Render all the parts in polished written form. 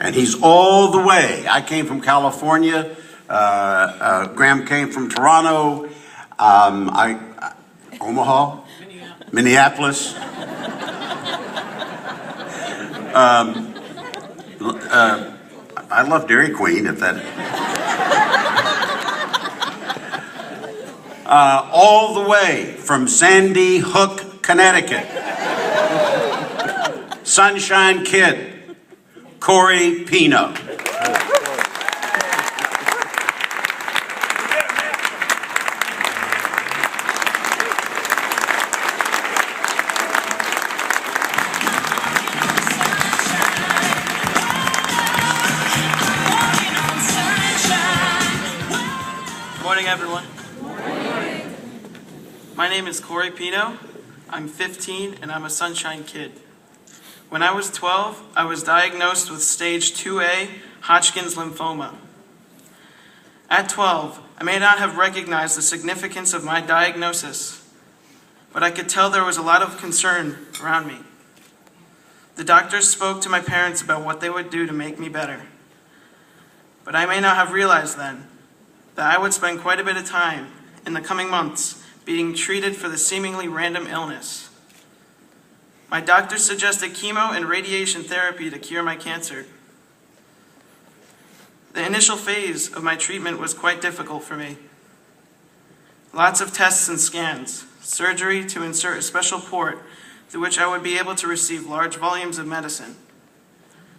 And he's all the way. I came from California. Graham came from Toronto. Omaha? Minneapolis. I love Dairy Queen, if that... all the way from Sandy Hook, Connecticut. Sunshine Kid, Cory Pino. Good morning, everyone. My name is Cory Pino. I'm 15 and I'm a Sunshine Kid. When I was 12, I was diagnosed with stage 2A Hodgkin's lymphoma. At 12, I may not have recognized the significance of my diagnosis, but I could tell there was a lot of concern around me. The doctors spoke to my parents about what they would do to make me better. But I may not have realized then that I would spend quite a bit of time in the coming months being treated for the seemingly random illness. My doctors suggested chemo and radiation therapy to cure my cancer. The initial phase of my treatment was quite difficult for me. Lots of tests and scans, surgery to insert a special port through which I would be able to receive large volumes of medicine.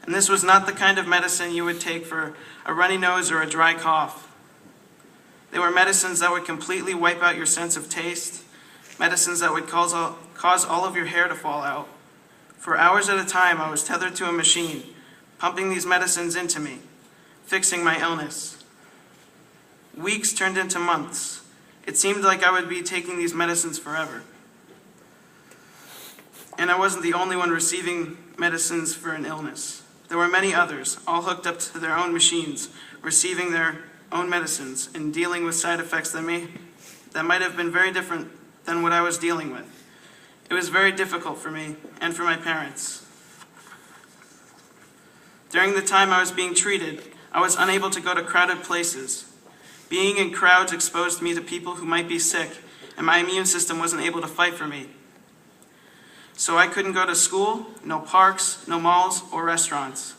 And this was not the kind of medicine you would take for a runny nose or a dry cough. They were medicines that would completely wipe out your sense of taste, medicines that would cause all of your hair to fall out. For hours at a time, I was tethered to a machine, pumping these medicines into me, fixing my illness. Weeks turned into months. It seemed like I would be taking these medicines forever. And I wasn't the only one receiving medicines for an illness. There were many others, all hooked up to their own machines, receiving their own medicines and dealing with side effects that might have been very different than what I was dealing with. It was very difficult for me and for my parents. During the time I was being treated, I was unable to go to crowded places. Being in crowds exposed me to people who might be sick, and my immune system wasn't able to fight for me. So I couldn't go to school, no parks, no malls or restaurants.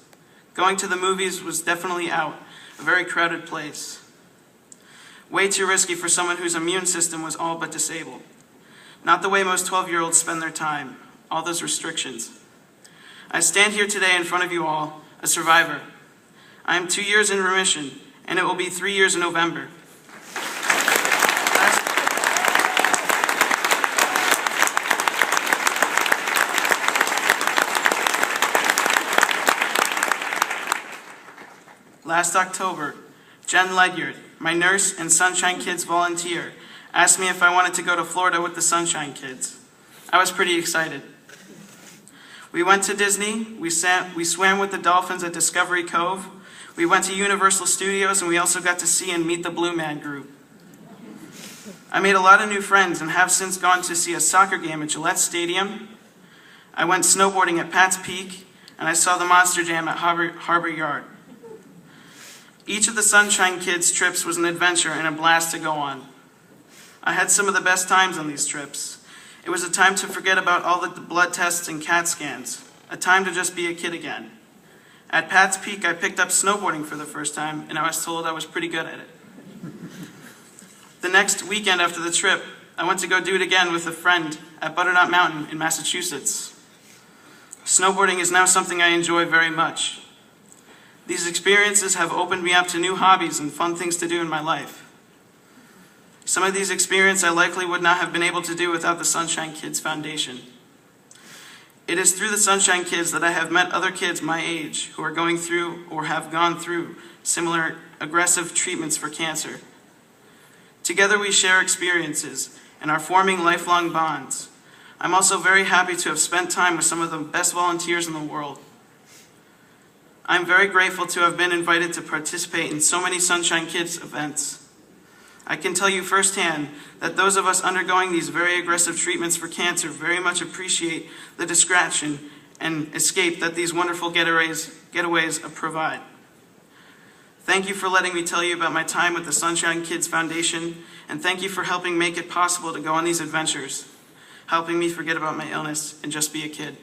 Going to the movies was definitely out, a very crowded place. Way too risky for someone whose immune system was all but disabled. Not the way most 12-year-olds spend their time, all those restrictions. I stand here today in front of you all, a survivor. I am 2 years in remission, and it will be 3 years in November. Last October, Jen Ledyard, my nurse and Sunshine Kids volunteer, asked me if I wanted to go to Florida with the Sunshine Kids. I was pretty excited. We went to Disney, we swam with the dolphins at Discovery Cove, we went to Universal Studios, and we also got to see and meet the Blue Man Group. I made a lot of new friends and have since gone to see a soccer game at Gillette Stadium. I went snowboarding at Pat's Peak, and I saw the Monster Jam at Harbor Yard. Each of the Sunshine Kids trips was an adventure and a blast to go on. I had some of the best times on these trips. It was a time to forget about all the blood tests and CAT scans, a time to just be a kid again. At Pat's Peak, I picked up snowboarding for the first time, and I was told I was pretty good at it. The next weekend after the trip, I went to go do it again with a friend at Butternut Mountain in Massachusetts. Snowboarding is now something I enjoy very much. These experiences have opened me up to new hobbies and fun things to do in my life. Some of these experiences I likely would not have been able to do without the Sunshine Kids Foundation. It is through the Sunshine Kids that I have met other kids my age who are going through or have gone through similar aggressive treatments for cancer. Together we share experiences and are forming lifelong bonds. I'm also very happy to have spent time with some of the best volunteers in the world. I'm very grateful to have been invited to participate in so many Sunshine Kids events. I can tell you firsthand that those of us undergoing these very aggressive treatments for cancer very much appreciate the distraction and escape that these wonderful getaways provide. Thank you for letting me tell you about my time with the Sunshine Kids Foundation, and thank you for helping make it possible to go on these adventures, helping me forget about my illness and just be a kid.